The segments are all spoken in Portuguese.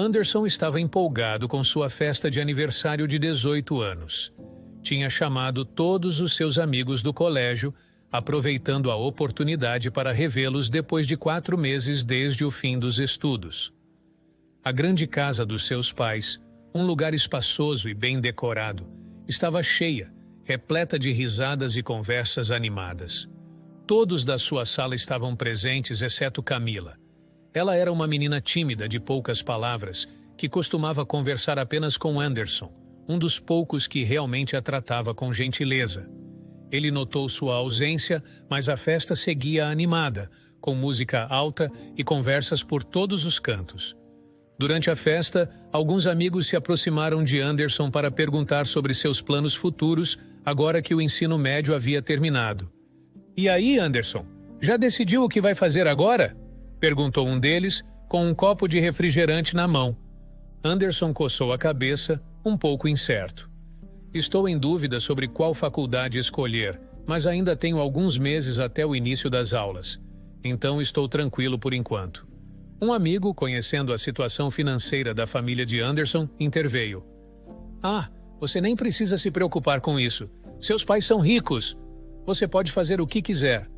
Anderson estava empolgado com sua festa de aniversário de 18 anos. Tinha chamado todos os seus amigos do colégio, aproveitando a oportunidade para revê-los depois de 4 meses desde o fim dos estudos. A grande casa dos seus pais, um lugar espaçoso e bem decorado, estava cheia, repleta de risadas e conversas animadas. Todos da sua sala estavam presentes, exceto Camila. Ela era uma menina tímida, de poucas palavras, que costumava conversar apenas com Anderson, um dos poucos que realmente a tratava com gentileza. Ele notou sua ausência, mas a festa seguia animada, com música alta e conversas por todos os cantos. Durante a festa, alguns amigos se aproximaram de Anderson para perguntar sobre seus planos futuros, agora que o ensino médio havia terminado. "E aí, Anderson, já decidiu o que vai fazer agora?" perguntou um deles, com um copo de refrigerante na mão. Anderson coçou a cabeça, um pouco incerto. "Estou em dúvida sobre qual faculdade escolher, mas ainda tenho alguns meses até o início das aulas. Então estou tranquilo por enquanto." Um amigo, conhecendo a situação financeira da família de Anderson, interveio. "Ah, você nem precisa se preocupar com isso. Seus pais são ricos. Você pode fazer o que quiser."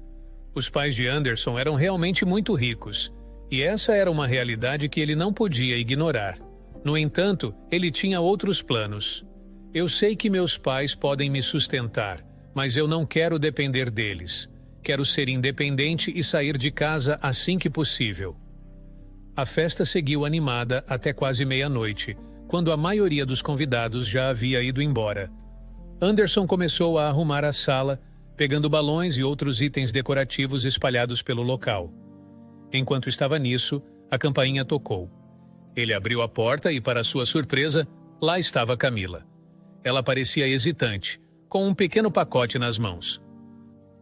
Os pais de Anderson eram realmente muito ricos, e essa era uma realidade que ele não podia ignorar. No entanto, ele tinha outros planos. "Eu sei que meus pais podem me sustentar, mas eu não quero depender deles. Quero ser independente e sair de casa assim que possível." A festa seguiu animada até quase meia-noite, quando a maioria dos convidados já havia ido embora. Anderson começou a arrumar a sala, pegando balões e outros itens decorativos espalhados pelo local. Enquanto estava nisso, a campainha tocou. Ele abriu a porta e, para sua surpresa, lá estava Camila. Ela parecia hesitante, com um pequeno pacote nas mãos.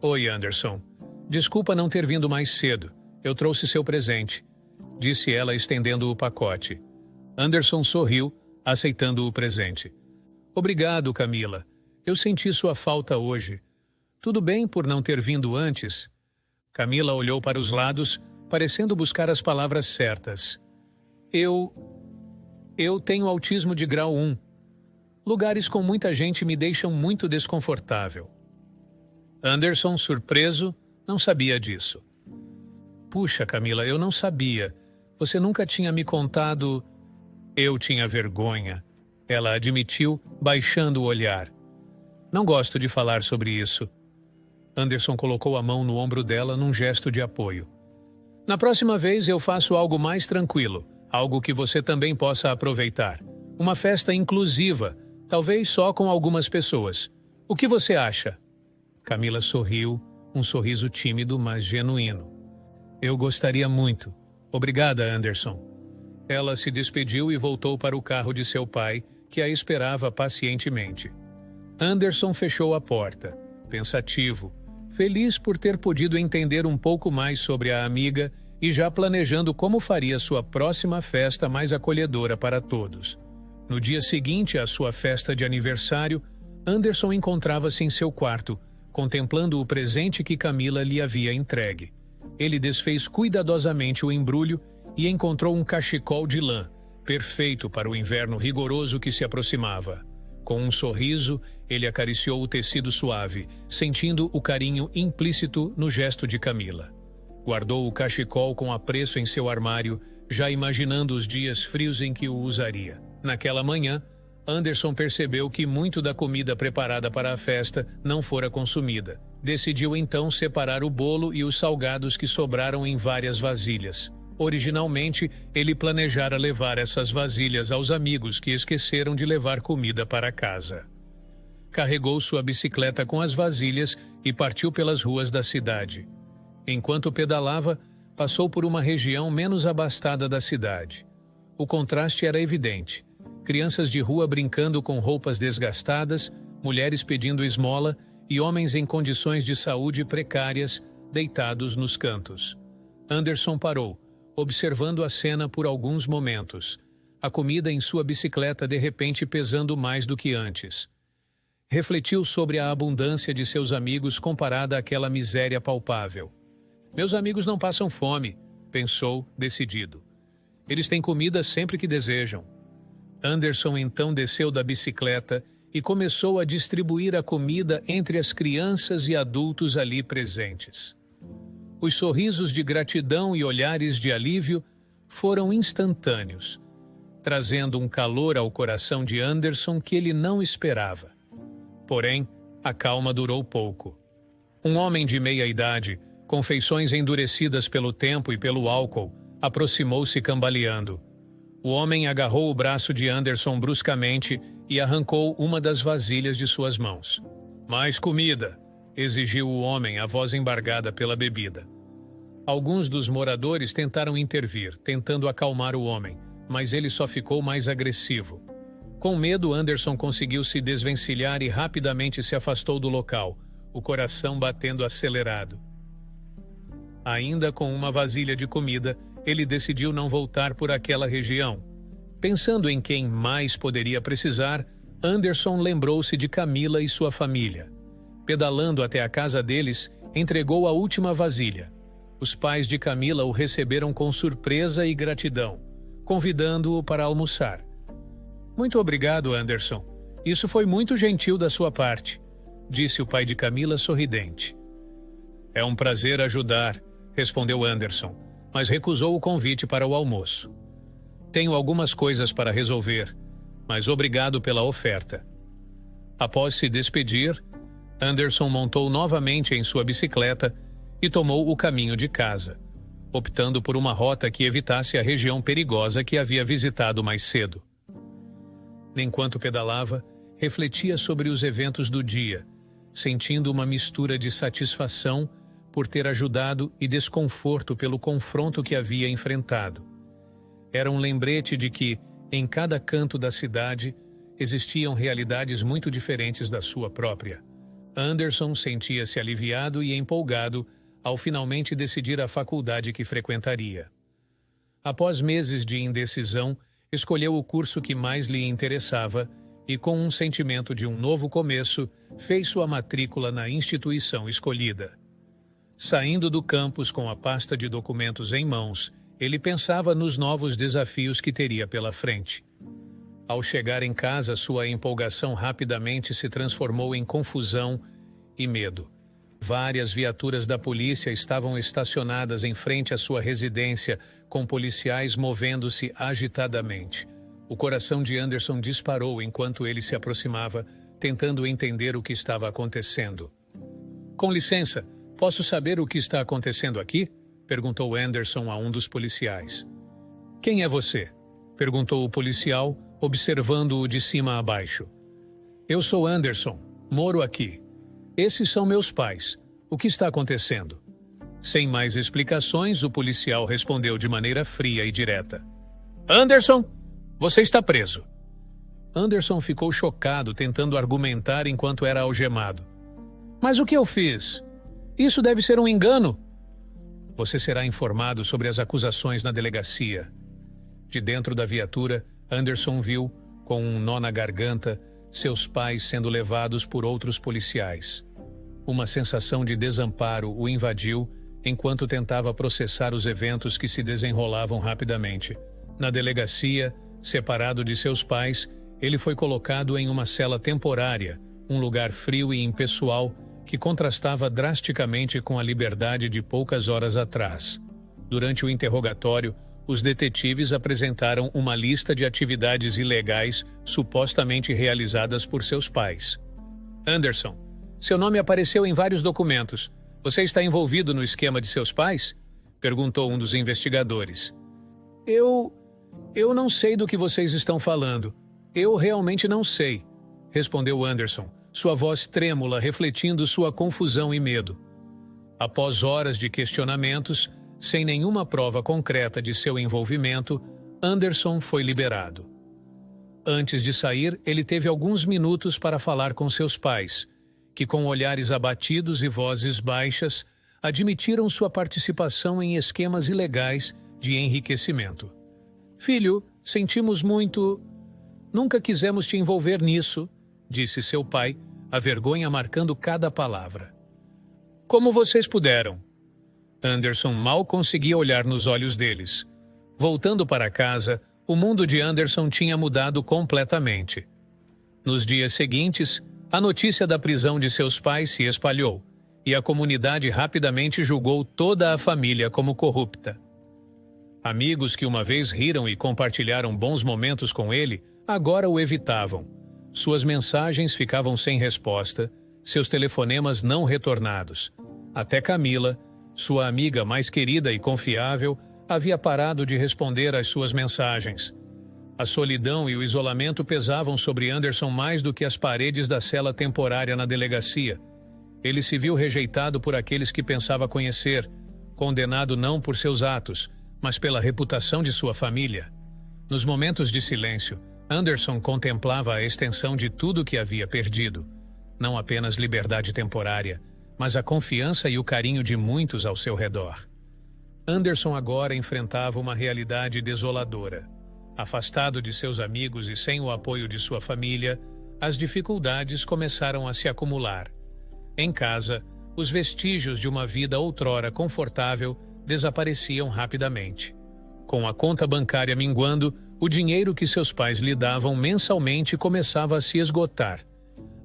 "Oi, Anderson. Desculpa não ter vindo mais cedo. Eu trouxe seu presente", disse ela, estendendo o pacote. Anderson sorriu, aceitando o presente. "Obrigado, Camila. Eu senti sua falta hoje. Tudo bem por não ter vindo antes?" Camila olhou para os lados, parecendo buscar as palavras certas. Eu tenho autismo de grau 1. Lugares com muita gente me deixam muito desconfortável." Anderson, surpreso, não sabia disso. "Puxa, Camila, eu não sabia. Você nunca tinha me contado." "Eu tinha vergonha", ela admitiu, baixando o olhar. "Não gosto de falar sobre isso." Anderson colocou a mão no ombro dela num gesto de apoio. "Na próxima vez eu faço algo mais tranquilo, algo que você também possa aproveitar. Uma festa inclusiva, talvez só com algumas pessoas. O que você acha?" Camila sorriu, um sorriso tímido, mas genuíno. "Eu gostaria muito. Obrigada, Anderson." Ela se despediu e voltou para o carro de seu pai, que a esperava pacientemente. Anderson fechou a porta, pensativo, feliz por ter podido entender um pouco mais sobre a amiga e já planejando como faria sua próxima festa mais acolhedora para todos. No dia seguinte à sua festa de aniversário, Anderson encontrava-se em seu quarto, contemplando o presente que Camila lhe havia entregue. Ele desfez cuidadosamente o embrulho e encontrou um cachecol de lã, perfeito para o inverno rigoroso que se aproximava. Com um sorriso, ele acariciou o tecido suave, sentindo o carinho implícito no gesto de Camila. Guardou o cachecol com apreço em seu armário, já imaginando os dias frios em que o usaria. Naquela manhã, Anderson percebeu que muito da comida preparada para a festa não fora consumida. Decidiu então separar o bolo e os salgados que sobraram em várias vasilhas. Originalmente, ele planejara levar essas vasilhas aos amigos que esqueceram de levar comida para casa. Carregou sua bicicleta com as vasilhas e partiu pelas ruas da cidade. Enquanto pedalava, passou por uma região menos abastada da cidade. O contraste era evidente. Crianças de rua brincando com roupas desgastadas, mulheres pedindo esmola e homens em condições de saúde precárias, deitados nos cantos. Anderson parou, observando a cena por alguns momentos, a comida em sua bicicleta de repente pesando mais do que antes. Refletiu sobre a abundância de seus amigos comparada àquela miséria palpável. "Meus amigos não passam fome", pensou, decidido. Eles têm comida sempre que desejam. Anderson então desceu da bicicleta e começou a distribuir a comida entre as crianças e adultos ali presentes. Os sorrisos de gratidão e olhares de alívio foram instantâneos, trazendo um calor ao coração de Anderson que ele não esperava. Porém, a calma durou pouco. Um homem de meia idade, com feições endurecidas pelo tempo e pelo álcool, aproximou-se cambaleando. O homem agarrou o braço de Anderson bruscamente e arrancou uma das vasilhas de suas mãos. "Mais comida!" exigiu o homem, a voz embargada pela bebida. Alguns dos moradores tentaram intervir, tentando acalmar o homem, mas ele só ficou mais agressivo. Com medo, Anderson conseguiu se desvencilhar e rapidamente se afastou do local, o coração batendo acelerado. Ainda com uma vasilha de comida, ele decidiu não voltar por aquela região. Pensando em quem mais poderia precisar, Anderson lembrou-se de Camila e sua família. Pedalando até a casa deles, entregou a última vasilha. Os pais de Camila o receberam com surpresa e gratidão, convidando-o para almoçar. "Muito obrigado, Anderson. Isso foi muito gentil da sua parte", disse o pai de Camila sorridente. "É um prazer ajudar", respondeu Anderson, mas recusou o convite para o almoço. "Tenho algumas coisas para resolver, mas obrigado pela oferta." Após se despedir, Anderson montou novamente em sua bicicleta e tomou o caminho de casa, optando por uma rota que evitasse a região perigosa que havia visitado mais cedo. Enquanto pedalava, refletia sobre os eventos do dia, sentindo uma mistura de satisfação por ter ajudado e desconforto pelo confronto que havia enfrentado. Era um lembrete de que, em cada canto da cidade, existiam realidades muito diferentes da sua própria. Anderson sentia-se aliviado e empolgado ao finalmente decidir a faculdade que frequentaria. Após meses de indecisão, escolheu o curso que mais lhe interessava e, com um sentimento de um novo começo, fez sua matrícula na instituição escolhida. Saindo do campus com a pasta de documentos em mãos, ele pensava nos novos desafios que teria pela frente. Ao chegar em casa, sua empolgação rapidamente se transformou em confusão e medo. Várias viaturas da polícia estavam estacionadas em frente à sua residência, com policiais movendo-se agitadamente. O coração de Anderson disparou enquanto ele se aproximava, tentando entender o que estava acontecendo. "Com licença, posso saber o que está acontecendo aqui?" perguntou Anderson a um dos policiais. "Quem é você?" perguntou o policial, observando-o de cima a baixo. "Eu sou Anderson, moro aqui. Esses são meus pais. O que está acontecendo?" Sem mais explicações, o policial respondeu de maneira fria e direta. "Anderson, você está preso." Anderson ficou chocado, tentando argumentar enquanto era algemado. "Mas o que eu fiz? Isso deve ser um engano." "Você será informado sobre as acusações na delegacia." De dentro da viatura, Anderson viu, com um nó na garganta, seus pais sendo levados por outros policiais. Uma sensação de desamparo o invadiu enquanto tentava processar os eventos que se desenrolavam rapidamente. Na delegacia, separado de seus pais, ele foi colocado em uma cela temporária, um lugar frio e impessoal que contrastava drasticamente com a liberdade de poucas horas atrás. Durante o interrogatório, os detetives apresentaram uma lista de atividades ilegais supostamente realizadas por seus pais. "Anderson, seu nome apareceu em vários documentos. Você está envolvido no esquema de seus pais?" perguntou um dos investigadores. Eu não sei do que vocês estão falando. Eu realmente não sei", respondeu Anderson, sua voz trêmula refletindo sua confusão e medo. Após horas de questionamentos, sem nenhuma prova concreta de seu envolvimento, Anderson foi liberado. Antes de sair, ele teve alguns minutos para falar com seus pais, que com olhares abatidos e vozes baixas, admitiram sua participação em esquemas ilegais de enriquecimento. "Filho, sentimos muito. Nunca quisemos te envolver nisso", disse seu pai, a vergonha marcando cada palavra. "Como vocês puderam?" Anderson mal conseguia olhar nos olhos deles. Voltando para casa, o mundo de Anderson tinha mudado completamente. Nos dias seguintes, a notícia da prisão de seus pais se espalhou, e a comunidade rapidamente julgou toda a família como corrupta. Amigos que uma vez riram e compartilharam bons momentos com ele, agora o evitavam. Suas mensagens ficavam sem resposta, seus telefonemas não retornados. Até Camila, sua amiga mais querida e confiável, havia parado de responder às suas mensagens. A solidão e o isolamento pesavam sobre Anderson mais do que as paredes da cela temporária na delegacia. Ele se viu rejeitado por aqueles que pensava conhecer, condenado não por seus atos, mas pela reputação de sua família. Nos momentos de silêncio, Anderson contemplava a extensão de tudo que havia perdido. Não apenas liberdade temporária, mas a confiança e o carinho de muitos ao seu redor. Anderson agora enfrentava uma realidade desoladora. Afastado de seus amigos e sem o apoio de sua família, as dificuldades começaram a se acumular. Em casa, os vestígios de uma vida outrora confortável desapareciam rapidamente. Com a conta bancária minguando, o dinheiro que seus pais lhe davam mensalmente começava a se esgotar.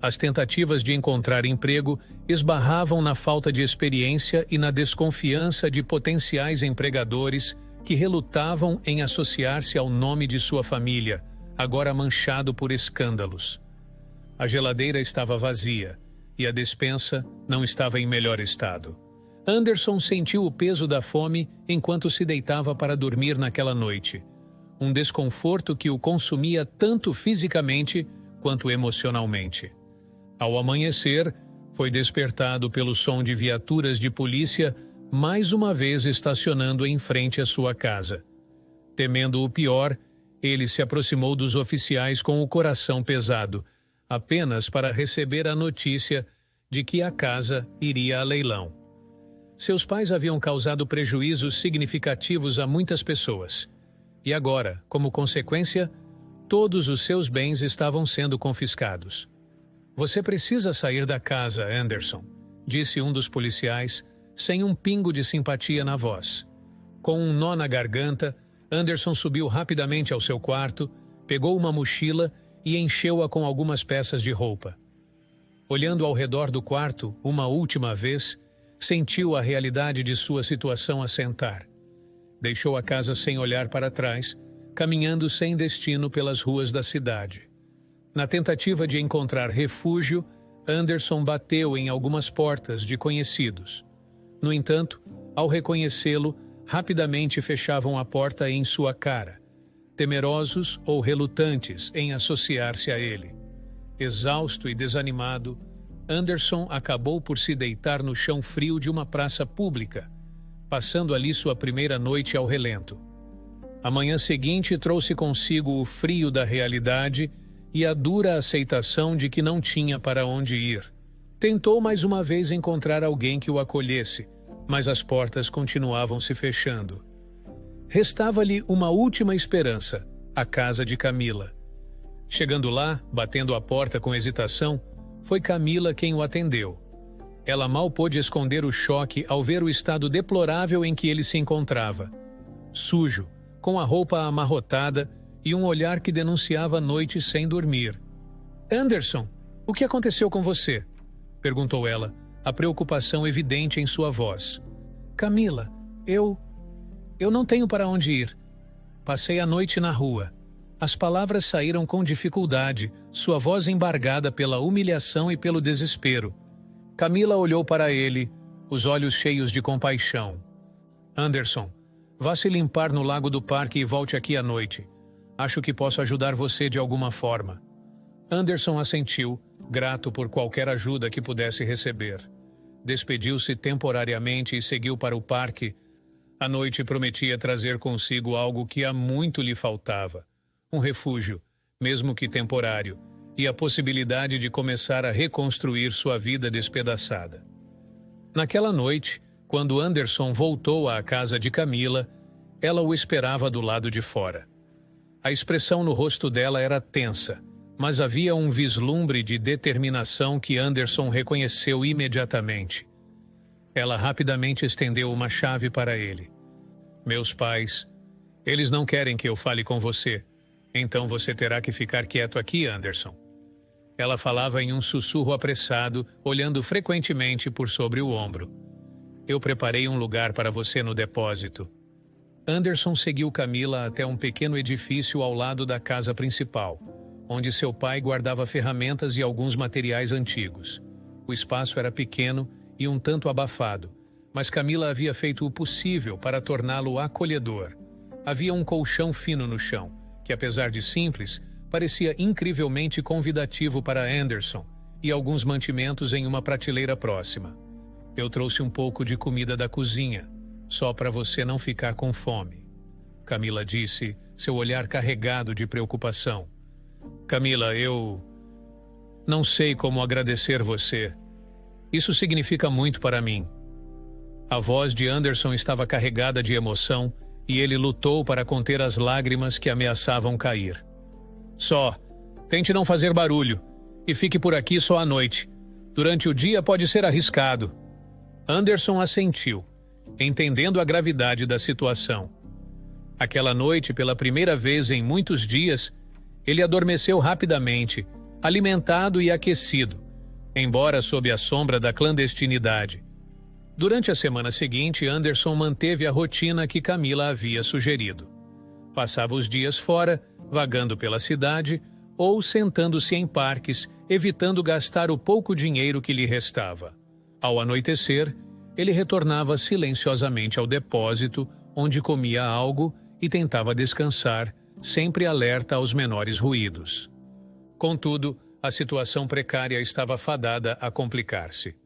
As tentativas de encontrar emprego esbarravam na falta de experiência e na desconfiança de potenciais empregadores que relutavam em associar-se ao nome de sua família, agora manchado por escândalos. A geladeira estava vazia e a despensa não estava em melhor estado. Anderson sentiu o peso da fome enquanto se deitava para dormir naquela noite. Um desconforto que o consumia tanto fisicamente quanto emocionalmente. Ao amanhecer, foi despertado pelo som de viaturas de polícia mais uma vez estacionando em frente à sua casa. Temendo o pior, ele se aproximou dos oficiais com o coração pesado, apenas para receber a notícia de que a casa iria a leilão. Seus pais haviam causado prejuízos significativos a muitas pessoas. E agora, como consequência, todos os seus bens estavam sendo confiscados. "Você precisa sair da casa, Anderson", disse um dos policiais, sem um pingo de simpatia na voz. Com um nó na garganta, Anderson subiu rapidamente ao seu quarto, pegou uma mochila e encheu-a com algumas peças de roupa. Olhando ao redor do quarto, uma última vez, sentiu a realidade de sua situação assentar. Deixou a casa sem olhar para trás, caminhando sem destino pelas ruas da cidade. Na tentativa de encontrar refúgio, Anderson bateu em algumas portas de conhecidos. No entanto, ao reconhecê-lo, rapidamente fechavam a porta em sua cara, temerosos ou relutantes em associar-se a ele. Exausto e desanimado, Anderson acabou por se deitar no chão frio de uma praça pública, passando ali sua primeira noite ao relento. A manhã seguinte trouxe consigo o frio da realidade e a dura aceitação de que não tinha para onde ir. Tentou mais uma vez encontrar alguém que o acolhesse, mas as portas continuavam se fechando. Restava-lhe uma última esperança, a casa de Camila. Chegando lá, batendo a porta com hesitação, foi Camila quem o atendeu. Ela mal pôde esconder o choque ao ver o estado deplorável em que ele se encontrava. Sujo, com a roupa amarrotada e um olhar que denunciava noites sem dormir. "Anderson, o que aconteceu com você?" perguntou ela, a preocupação evidente em sua voz. "Camila, eu não tenho para onde ir. Passei a noite na rua." As palavras saíram com dificuldade, sua voz embargada pela humilhação e pelo desespero. Camila olhou para ele, os olhos cheios de compaixão. "Anderson, vá se limpar no lago do parque e volte aqui à noite. Acho que posso ajudar você de alguma forma." Anderson assentiu, grato por qualquer ajuda que pudesse receber. Despediu-se temporariamente e seguiu para o parque. A noite prometia trazer consigo algo que há muito lhe faltava: um refúgio, mesmo que temporário, e a possibilidade de começar a reconstruir sua vida despedaçada. Naquela noite, quando Anderson voltou à casa de Camila, ela o esperava do lado de fora. A expressão no rosto dela era tensa, mas havia um vislumbre de determinação que Anderson reconheceu imediatamente. Ela rapidamente estendeu uma chave para ele. "Meus pais, Eles não querem que eu fale com você. Então você terá que ficar quieto aqui, Anderson. Ela falava em um sussurro apressado, olhando frequentemente por sobre o ombro. Eu preparei um lugar para você no depósito. Anderson seguiu Camila até um pequeno edifício ao lado da casa principal, onde seu pai guardava ferramentas e alguns materiais antigos. O espaço era pequeno e um tanto abafado, mas Camila havia feito o possível para torná-lo acolhedor. Havia um colchão fino no chão, que apesar de simples, parecia incrivelmente convidativo para Anderson, e alguns mantimentos em uma prateleira próxima. Eu trouxe um pouco de comida da cozinha, só para você não ficar com fome. Camila disse, seu olhar carregado de preocupação. Camila, eu não sei como agradecer você. Isso significa muito para mim. A voz de Anderson estava carregada de emoção e ele lutou para conter as lágrimas que ameaçavam cair. Só, tente não fazer barulho e fique por aqui só à noite. Durante o dia pode ser arriscado. Anderson assentiu, entendendo a gravidade da situação. Aquela noite, pela primeira vez em muitos dias, ele adormeceu rapidamente, alimentado e aquecido, embora sob a sombra da clandestinidade. Durante a semana seguinte, Anderson manteve a rotina que Camila havia sugerido. Passava os dias fora, vagando pela cidade ou sentando-se em parques, evitando gastar o pouco dinheiro que lhe restava. Ao anoitecer, ele retornava silenciosamente ao depósito, onde comia algo e tentava descansar, sempre alerta aos menores ruídos. Contudo, a situação precária estava fadada a complicar-se.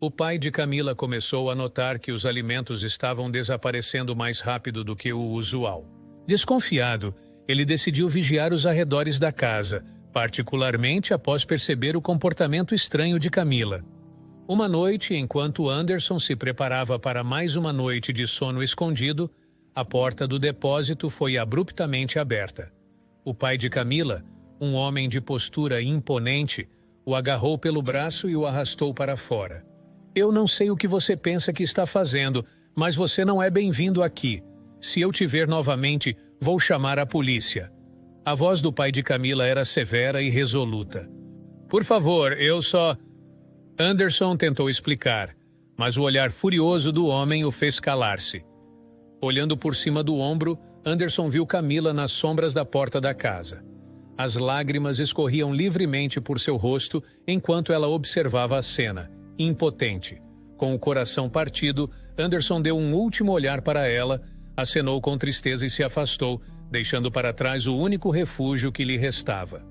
O pai de Camila começou a notar que os alimentos estavam desaparecendo mais rápido do que o usual. Desconfiado, ele decidiu vigiar os arredores da casa, particularmente após perceber o comportamento estranho de Camila. Uma noite, enquanto Anderson se preparava para mais uma noite de sono escondido, a porta do depósito foi abruptamente aberta. O pai de Camila, um homem de postura imponente, o agarrou pelo braço e o arrastou para fora. Eu não sei o que você pensa que está fazendo, mas você não é bem-vindo aqui. Se eu te ver novamente, vou chamar a polícia. A voz do pai de Camila era severa e resoluta. Por favor, eu só... Anderson tentou explicar, mas o olhar furioso do homem o fez calar-se. Olhando por cima do ombro, Anderson viu Camila nas sombras da porta da casa. As lágrimas escorriam livremente por seu rosto enquanto ela observava a cena, impotente. Com o coração partido, Anderson deu um último olhar para ela, acenou com tristeza e se afastou, deixando para trás o único refúgio que lhe restava.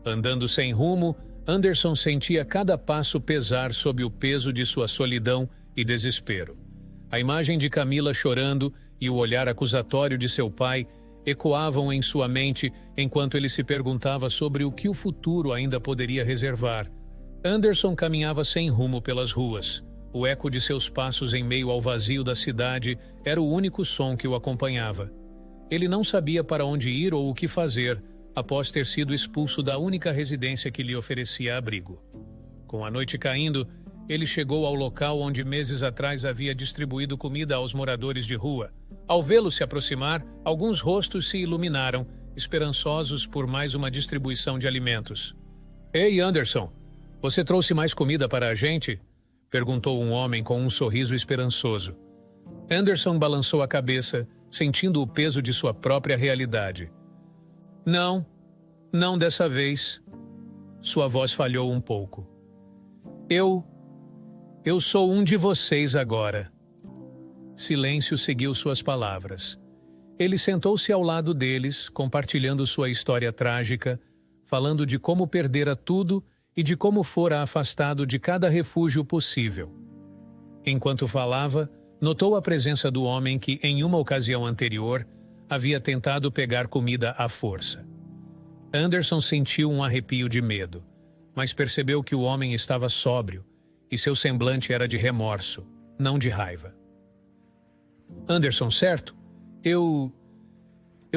Andando sem rumo, Anderson sentia cada passo pesar sob o peso de sua solidão e desespero. A imagem de Camila chorando e o olhar acusatório de seu pai ecoavam em sua mente enquanto ele se perguntava sobre o que o futuro ainda poderia reservar. Anderson caminhava sem rumo pelas ruas. O eco de seus passos em meio ao vazio da cidade era o único som que o acompanhava. Ele não sabia para onde ir ou o que fazer, após ter sido expulso da única residência que lhe oferecia abrigo. Com a noite caindo, ele chegou ao local onde meses atrás havia distribuído comida aos moradores de rua. Ao vê-lo se aproximar, alguns rostos se iluminaram, esperançosos por mais uma distribuição de alimentos. Ei, Anderson, você trouxe mais comida para a gente? Perguntou um homem com um sorriso esperançoso. Anderson balançou a cabeça, sentindo o peso de sua própria realidade. Não dessa vez. Sua voz falhou um pouco. Eu sou um de vocês agora. Silêncio seguiu suas palavras. Ele sentou-se ao lado deles, compartilhando sua história trágica, falando de como perdera tudo e de como fora afastado de cada refúgio possível. Enquanto falava, notou a presença do homem que, em uma ocasião anterior, havia tentado pegar comida à força. Anderson sentiu um arrepio de medo, mas percebeu que o homem estava sóbrio e seu semblante era de remorso, não de raiva. Anderson, certo? Eu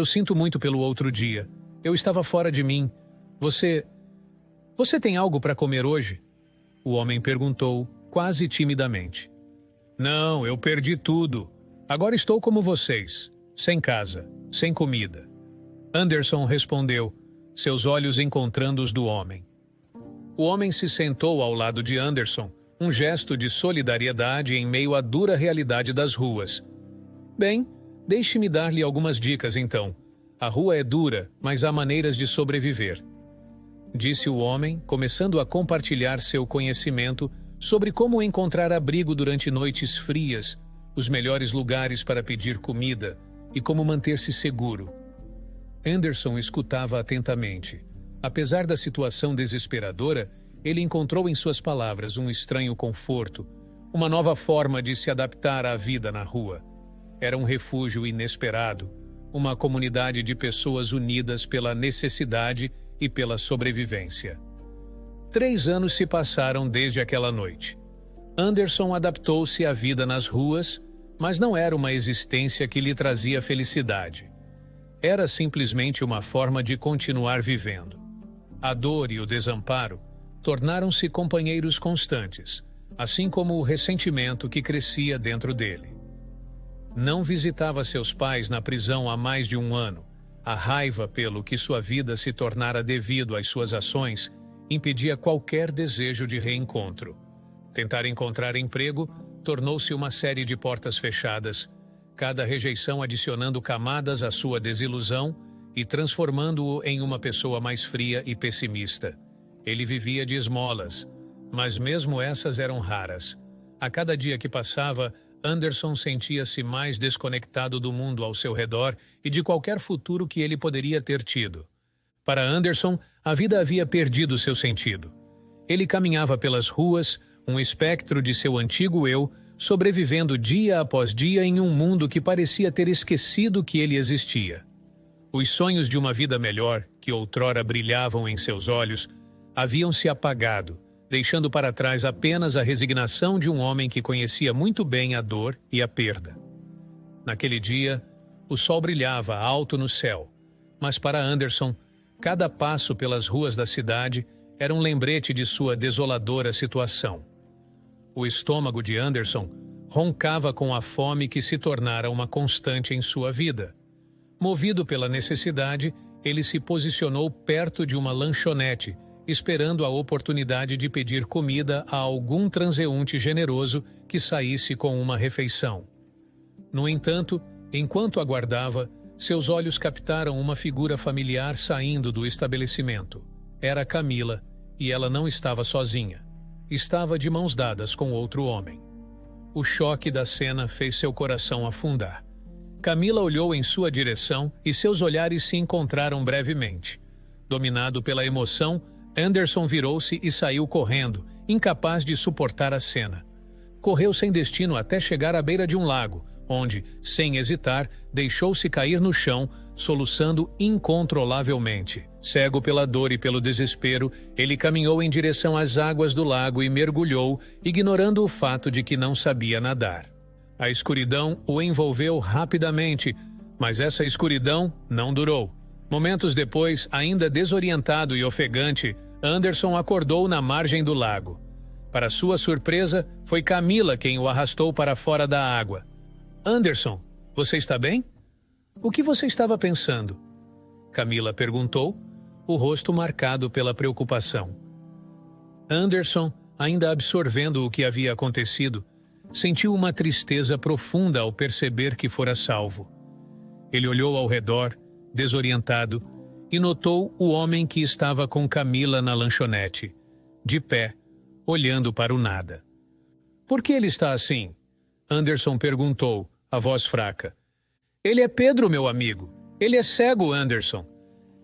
sinto muito pelo outro dia. Eu estava fora de mim. Você tem algo para comer hoje? O homem perguntou, quase timidamente. Não, eu perdi tudo. Agora estou como vocês, Sem casa, sem comida. Anderson respondeu, seus olhos encontrando os do homem. O homem se sentou ao lado de Anderson, um gesto de solidariedade em meio à dura realidade das ruas. Bem, deixe-me dar-lhe algumas dicas então. A rua é dura, mas há maneiras de sobreviver. Disse o homem, começando a compartilhar seu conhecimento sobre como encontrar abrigo durante noites frias, os melhores lugares para pedir comida e como manter-se seguro. Anderson escutava atentamente. Apesar da situação desesperadora, ele encontrou em suas palavras um estranho conforto, uma nova forma de se adaptar à vida na rua. Era um refúgio inesperado, uma comunidade de pessoas unidas pela necessidade e pela sobrevivência. 3 anos se passaram desde aquela noite. Anderson adaptou-se à vida nas ruas, mas não era uma existência que lhe trazia felicidade. Era simplesmente uma forma de continuar vivendo. A dor e o desamparo tornaram-se companheiros constantes, assim como o ressentimento que crescia dentro dele. Não visitava seus pais na prisão há mais de 1 ano. A raiva pelo que sua vida se tornara devido às suas ações impedia qualquer desejo de reencontro. Tentar encontrar emprego tornou-se uma série de portas fechadas, cada rejeição adicionando camadas à sua desilusão e transformando-o em uma pessoa mais fria e pessimista. Ele vivia de esmolas, mas mesmo essas eram raras. A cada dia que passava, Anderson sentia-se mais desconectado do mundo ao seu redor e de qualquer futuro que ele poderia ter tido. Para Anderson, a vida havia perdido seu sentido. Ele caminhava pelas ruas, um espectro de seu antigo eu, sobrevivendo dia após dia em um mundo que parecia ter esquecido que ele existia. Os sonhos de uma vida melhor, que outrora brilhavam em seus olhos, haviam se apagado, deixando para trás apenas a resignação de um homem que conhecia muito bem a dor e a perda. Naquele dia, o sol brilhava alto no céu, mas para Anderson, cada passo pelas ruas da cidade era um lembrete de sua desoladora situação. O estômago de Anderson roncava com a fome que se tornara uma constante em sua vida. Movido pela necessidade, ele se posicionou perto de uma lanchonete, esperando a oportunidade de pedir comida a algum transeunte generoso que saísse com uma refeição. No entanto, enquanto aguardava, seus olhos captaram uma figura familiar saindo do estabelecimento. Era Camila, e ela não estava sozinha. Estava de mãos dadas com outro homem. O choque da cena fez seu coração afundar. Camila olhou em sua direção e seus olhares se encontraram brevemente. Dominado pela emoção, Anderson virou-se e saiu correndo, incapaz de suportar a cena. Correu sem destino até chegar à beira de um lago, onde, sem hesitar, deixou-se cair no chão, soluçando incontrolavelmente. Cego pela dor e pelo desespero, ele caminhou em direção às águas do lago e mergulhou, ignorando o fato de que não sabia nadar. A escuridão o envolveu rapidamente, mas essa escuridão não durou. Momentos depois, ainda desorientado e ofegante, Anderson acordou na margem do lago. Para sua surpresa, foi Camila quem o arrastou para fora da água. Anderson, você está bem? O que você estava pensando? Camila perguntou, o rosto marcado pela preocupação. Anderson, ainda absorvendo o que havia acontecido, sentiu uma tristeza profunda ao perceber que fora salvo. Ele olhou ao redor, desorientado, e notou o homem que estava com Camila na lanchonete, de pé, olhando para o nada. Por que ele está assim? Anderson perguntou, a voz fraca. Ele é Pedro, meu amigo. Ele é cego, Anderson.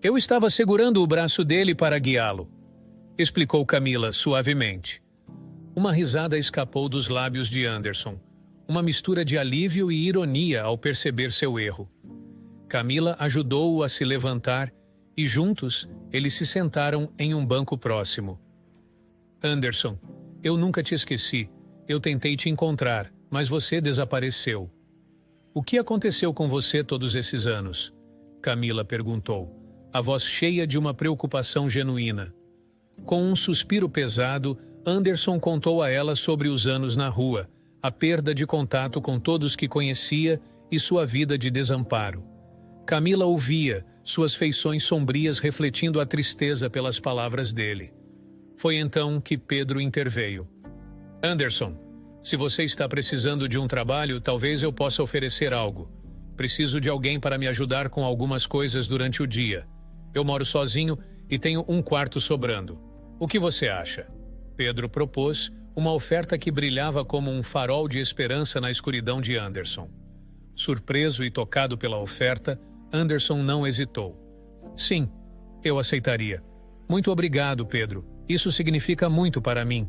Eu estava segurando o braço dele para guiá-lo, explicou Camila suavemente. Uma risada escapou dos lábios de Anderson, uma mistura de alívio e ironia ao perceber seu erro. Camila ajudou-o a se levantar e, juntos, eles se sentaram em um banco próximo. Anderson, eu nunca te esqueci. Eu tentei te encontrar, mas você desapareceu. O que aconteceu com você todos esses anos? Camila perguntou, a voz cheia de uma preocupação genuína. Com um suspiro pesado, Anderson contou a ela sobre os anos na rua, a perda de contato com todos que conhecia e sua vida de desamparo. Camila ouvia, suas feições sombrias refletindo a tristeza pelas palavras dele. Foi então que Pedro interveio. Anderson, se você está precisando de um trabalho, talvez eu possa oferecer algo. Preciso de alguém para me ajudar com algumas coisas durante o dia. Eu moro sozinho e tenho um quarto sobrando. O que você acha? Pedro propôs uma oferta que brilhava como um farol de esperança na escuridão de Anderson. Surpreso e tocado pela oferta, Anderson não hesitou. Sim, eu aceitaria. Muito obrigado, Pedro. Isso significa muito para mim,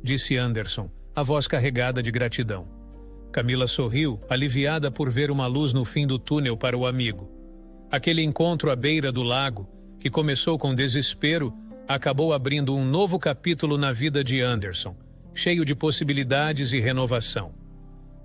disse Anderson, a voz carregada de gratidão. Camila sorriu, aliviada por ver uma luz no fim do túnel para o amigo. Aquele encontro à beira do lago, que começou com desespero, acabou abrindo um novo capítulo na vida de Anderson, cheio de possibilidades e renovação.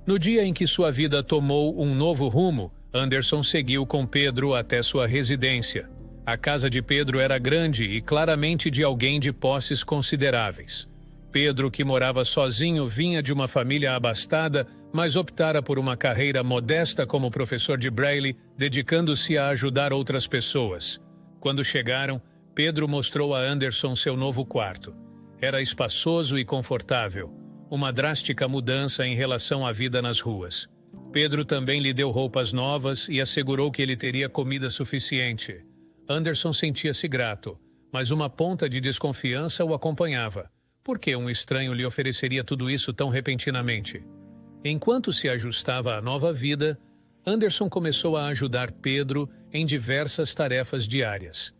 No dia em que sua vida tomou um novo rumo, Anderson seguiu com Pedro até sua residência. A casa de Pedro era grande e claramente de alguém de posses consideráveis. Pedro, que morava sozinho, vinha de uma família abastada, mas optara por uma carreira modesta como professor de Braille, dedicando-se a ajudar outras pessoas. Quando chegaram, Pedro mostrou a Anderson seu novo quarto. Era espaçoso e confortável, uma drástica mudança em relação à vida nas ruas. Pedro também lhe deu roupas novas e assegurou que ele teria comida suficiente. Anderson sentia-se grato, mas uma ponta de desconfiança o acompanhava. Por que um estranho lhe ofereceria tudo isso tão repentinamente? Enquanto se ajustava à nova vida, Anderson começou a ajudar Pedro em diversas tarefas diárias.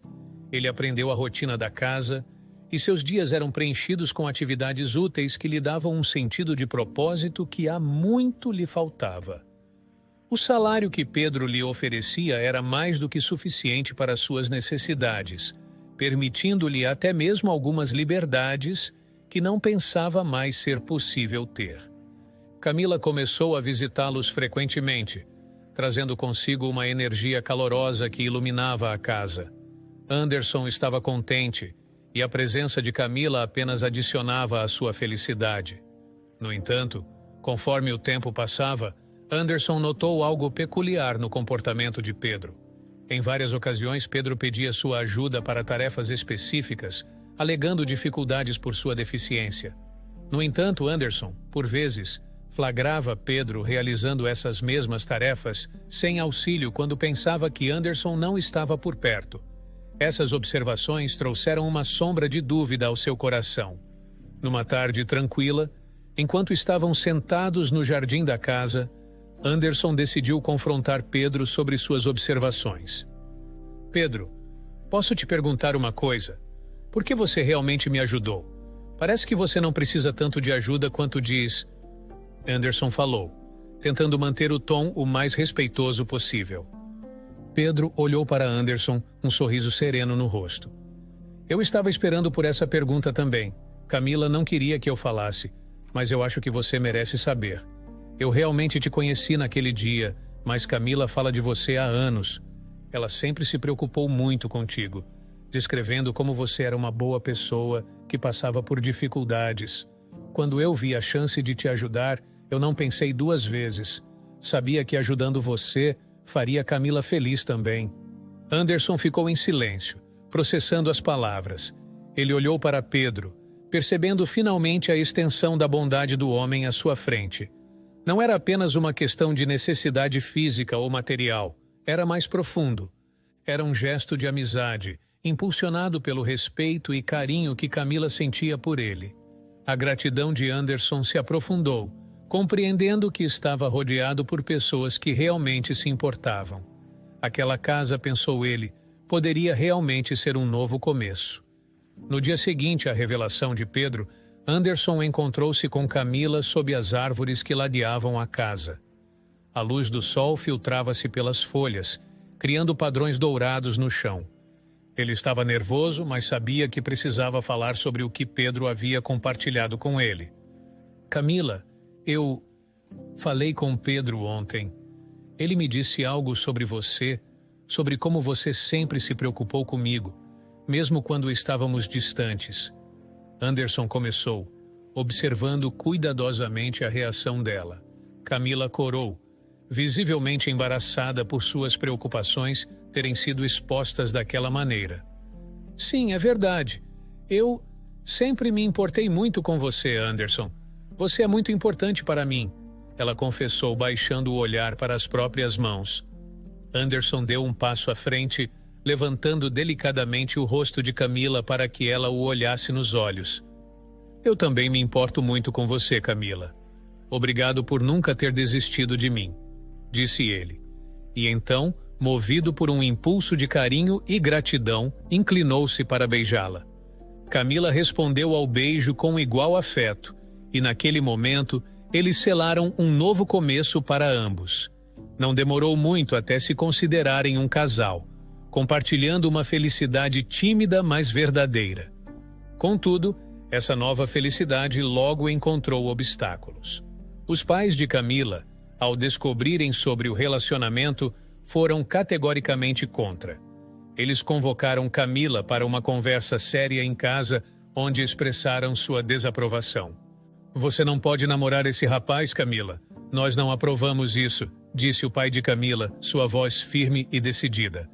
Ele aprendeu a rotina da casa e seus dias eram preenchidos com atividades úteis que lhe davam um sentido de propósito que há muito lhe faltava. O salário que Pedro lhe oferecia era mais do que suficiente para suas necessidades, permitindo-lhe até mesmo algumas liberdades que não pensava mais ser possível ter. Camila começou a visitá-los frequentemente, trazendo consigo uma energia calorosa que iluminava a casa. Anderson estava contente, e a presença de Camila apenas adicionava à sua felicidade. No entanto, conforme o tempo passava, Anderson notou algo peculiar no comportamento de Pedro. Em várias ocasiões, Pedro pedia sua ajuda para tarefas específicas, alegando dificuldades por sua deficiência. No entanto, Anderson, por vezes, flagrava Pedro realizando essas mesmas tarefas sem auxílio quando pensava que Anderson não estava por perto. Essas observações trouxeram uma sombra de dúvida ao seu coração. Numa tarde tranquila, enquanto estavam sentados no jardim da casa, Anderson decidiu confrontar Pedro sobre suas observações. Pedro, posso te perguntar uma coisa? Por que você realmente me ajudou? Parece que você não precisa tanto de ajuda quanto diz. Anderson falou, tentando manter o tom o mais respeitoso possível. Pedro olhou para Anderson, um sorriso sereno no rosto. Eu estava esperando por essa pergunta também. Camila não queria que eu falasse, mas eu acho que você merece saber. Eu realmente te conheci naquele dia, mas Camila fala de você há anos. Ela sempre se preocupou muito contigo, descrevendo como você era uma boa pessoa que passava por dificuldades. Quando eu vi a chance de te ajudar, eu não pensei duas vezes. Sabia que ajudando você faria Camila feliz também. Anderson ficou em silêncio, processando as palavras. Ele olhou para Pedro, percebendo finalmente a extensão da bondade do homem à sua frente. Não era apenas uma questão de necessidade física ou material, era mais profundo. Era um gesto de amizade, impulsionado pelo respeito e carinho que Camila sentia por ele. A gratidão de Anderson se aprofundou, compreendendo que estava rodeado por pessoas que realmente se importavam. Aquela casa, pensou ele, poderia realmente ser um novo começo. No dia seguinte à revelação de Pedro, Anderson encontrou-se com Camila sob as árvores que ladeavam a casa. A luz do sol filtrava-se pelas folhas, criando padrões dourados no chão. Ele estava nervoso, mas sabia que precisava falar sobre o que Pedro havia compartilhado com ele. Camila, eu falei com Pedro ontem. Ele me disse algo sobre você, sobre como você sempre se preocupou comigo, mesmo quando estávamos distantes. Anderson começou, observando cuidadosamente a reação dela. Camila corou. visivelmente embaraçada por suas preocupações terem sido expostas daquela maneira. Sim, é verdade. Eu sempre me importei muito com você, Anderson. Você é muito importante para mim, ela confessou, baixando o olhar para as próprias mãos. Anderson deu um passo à frente, levantando delicadamente o rosto de Camila para que ela o olhasse nos olhos. Eu também me importo muito com você, Camila. Obrigado por nunca ter desistido de mim, disse ele. E então, movido por um impulso de carinho e gratidão, inclinou-se para beijá-la. Camila respondeu ao beijo com igual afeto, e naquele momento, eles selaram um novo começo para ambos. Não demorou muito até se considerarem um casal, compartilhando uma felicidade tímida, mas verdadeira. Contudo, essa nova felicidade logo encontrou obstáculos. Os pais de Camila, ao descobrirem sobre o relacionamento, foram categoricamente contra. Eles convocaram Camila para uma conversa séria em casa, onde expressaram sua desaprovação. Você não pode namorar esse rapaz, Camila. Nós não aprovamos isso, disse o pai de Camila, sua voz firme e decidida.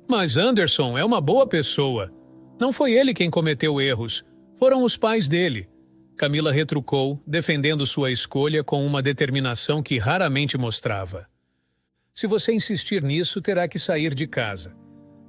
Mas Anderson é uma boa pessoa. Não foi ele quem cometeu erros. Foram os pais dele. Camila retrucou, defendendo sua escolha com uma determinação que raramente mostrava. Se você insistir nisso, terá que sair de casa.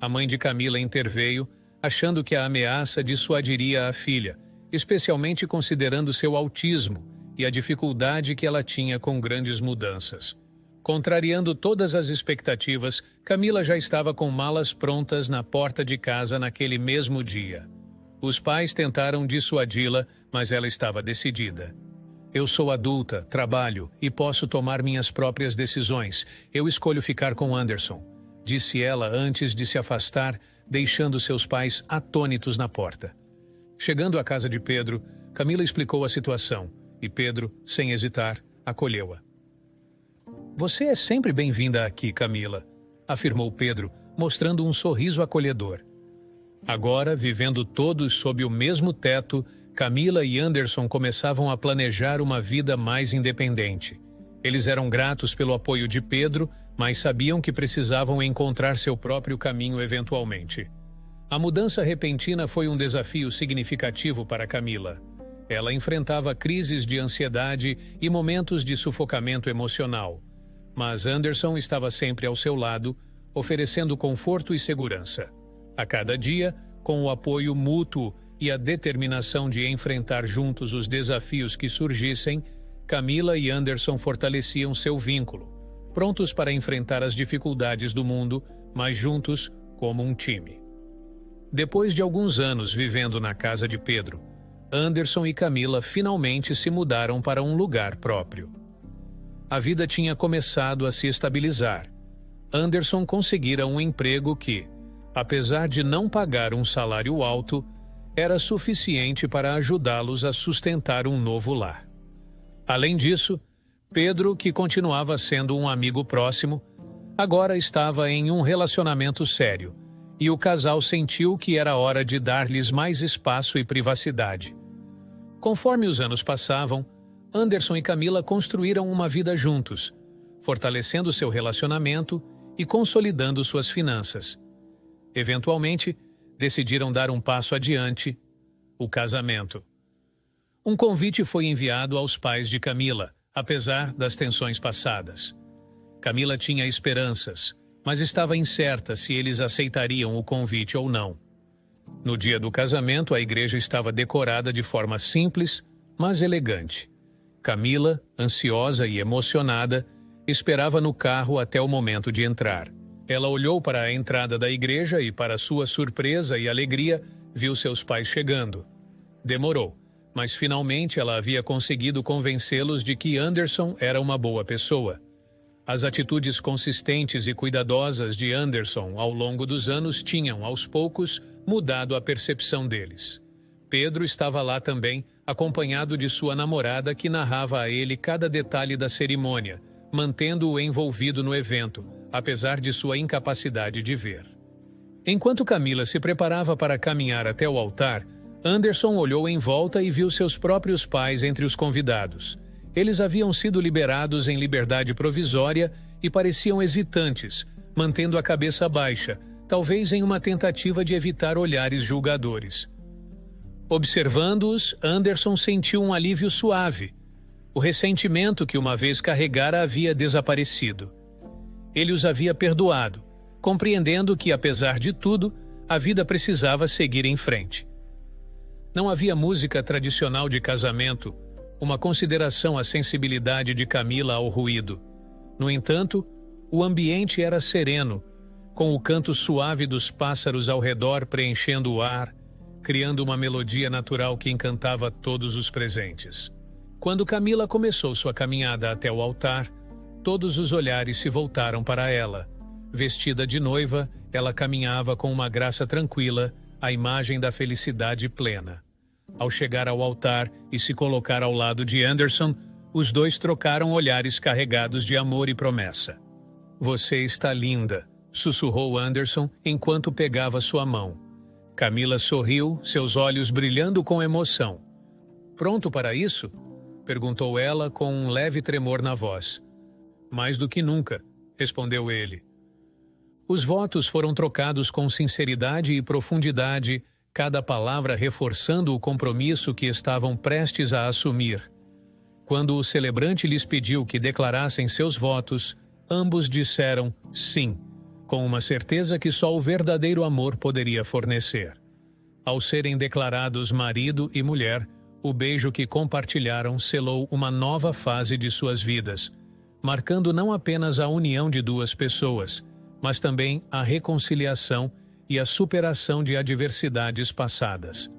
A mãe de Camila interveio, achando que a ameaça dissuadiria a filha, especialmente considerando seu autismo e a dificuldade que ela tinha com grandes mudanças. Contrariando todas as expectativas, Camila já estava com malas prontas na porta de casa naquele mesmo dia. Os pais tentaram dissuadi-la, mas ela estava decidida. Eu sou adulta, trabalho e posso tomar minhas próprias decisões. Eu escolho ficar com Anderson, disse ela antes de se afastar, deixando seus pais atônitos na porta. Chegando à casa de Pedro, Camila explicou a situação e Pedro, sem hesitar, acolheu-a. Você é sempre bem-vinda aqui, Camila, afirmou Pedro, mostrando um sorriso acolhedor. Agora, vivendo todos sob o mesmo teto, Camila e Anderson começavam a planejar uma vida mais independente. Eles eram gratos pelo apoio de Pedro, mas sabiam que precisavam encontrar seu próprio caminho eventualmente. A mudança repentina foi um desafio significativo para Camila. Ela enfrentava crises de ansiedade e momentos de sufocamento emocional. Mas Anderson estava sempre ao seu lado, oferecendo conforto e segurança. A cada dia, com o apoio mútuo e a determinação de enfrentar juntos os desafios que surgissem, Camila e Anderson fortaleciam seu vínculo, prontos para enfrentar as dificuldades do mundo, mas juntos como um time. Depois de alguns anos vivendo na casa de Pedro, Anderson e Camila finalmente se mudaram para um lugar próprio. A vida tinha começado a se estabilizar. Anderson conseguira um emprego que, apesar de não pagar um salário alto, era suficiente para ajudá-los a sustentar um novo lar. Além disso, Pedro, que continuava sendo um amigo próximo, agora estava em um relacionamento sério, e o casal sentiu que era hora de dar-lhes mais espaço e privacidade. Conforme os anos passavam, Anderson e Camila construíram uma vida juntos, fortalecendo seu relacionamento e consolidando suas finanças. Eventualmente, decidiram dar um passo adiante, o casamento. Um convite foi enviado aos pais de Camila, apesar das tensões passadas. Camila tinha esperanças, mas estava incerta se eles aceitariam o convite ou não. No dia do casamento, a igreja estava decorada de forma simples, mas elegante. Camila, ansiosa e emocionada, esperava no carro até o momento de entrar. Ela olhou para a entrada da igreja e, para sua surpresa e alegria, viu seus pais chegando. Demorou, mas finalmente ela havia conseguido convencê-los de que Anderson era uma boa pessoa. As atitudes consistentes e cuidadosas de Anderson ao longo dos anos tinham, aos poucos, mudado a percepção deles. Pedro estava lá também, acompanhado de sua namorada, que narrava a ele cada detalhe da cerimônia, mantendo-o envolvido no evento, apesar de sua incapacidade de ver. Enquanto Camila se preparava para caminhar até o altar, Anderson olhou em volta e viu seus próprios pais entre os convidados. Eles haviam sido liberados em liberdade provisória e pareciam hesitantes, mantendo a cabeça baixa, talvez em uma tentativa de evitar olhares julgadores. Observando-os, Anderson sentiu um alívio suave. O ressentimento que uma vez carregara havia desaparecido. Ele os havia perdoado, compreendendo que, apesar de tudo, a vida precisava seguir em frente. Não havia música tradicional de casamento, uma consideração à sensibilidade de Camila ao ruído. No entanto, o ambiente era sereno, com o canto suave dos pássaros ao redor preenchendo o ar, criando uma melodia natural que encantava todos os presentes. Quando Camila começou sua caminhada até o altar, todos os olhares se voltaram para ela. Vestida de noiva, ela caminhava com uma graça tranquila, a imagem da felicidade plena. Ao chegar ao altar e se colocar ao lado de Anderson, os dois trocaram olhares carregados de amor e promessa. "Você está linda", sussurrou Anderson enquanto pegava sua mão. Camila sorriu, seus olhos brilhando com emoção. "Pronto para isso?" perguntou ela com um leve tremor na voz. "Mais do que nunca", respondeu ele. Os votos foram trocados com sinceridade e profundidade, cada palavra reforçando o compromisso que estavam prestes a assumir. Quando o celebrante lhes pediu que declarassem seus votos, ambos disseram sim, com uma certeza que só o verdadeiro amor poderia fornecer. Ao serem declarados marido e mulher, o beijo que compartilharam selou uma nova fase de suas vidas, marcando não apenas a união de duas pessoas, mas também a reconciliação e a superação de adversidades passadas.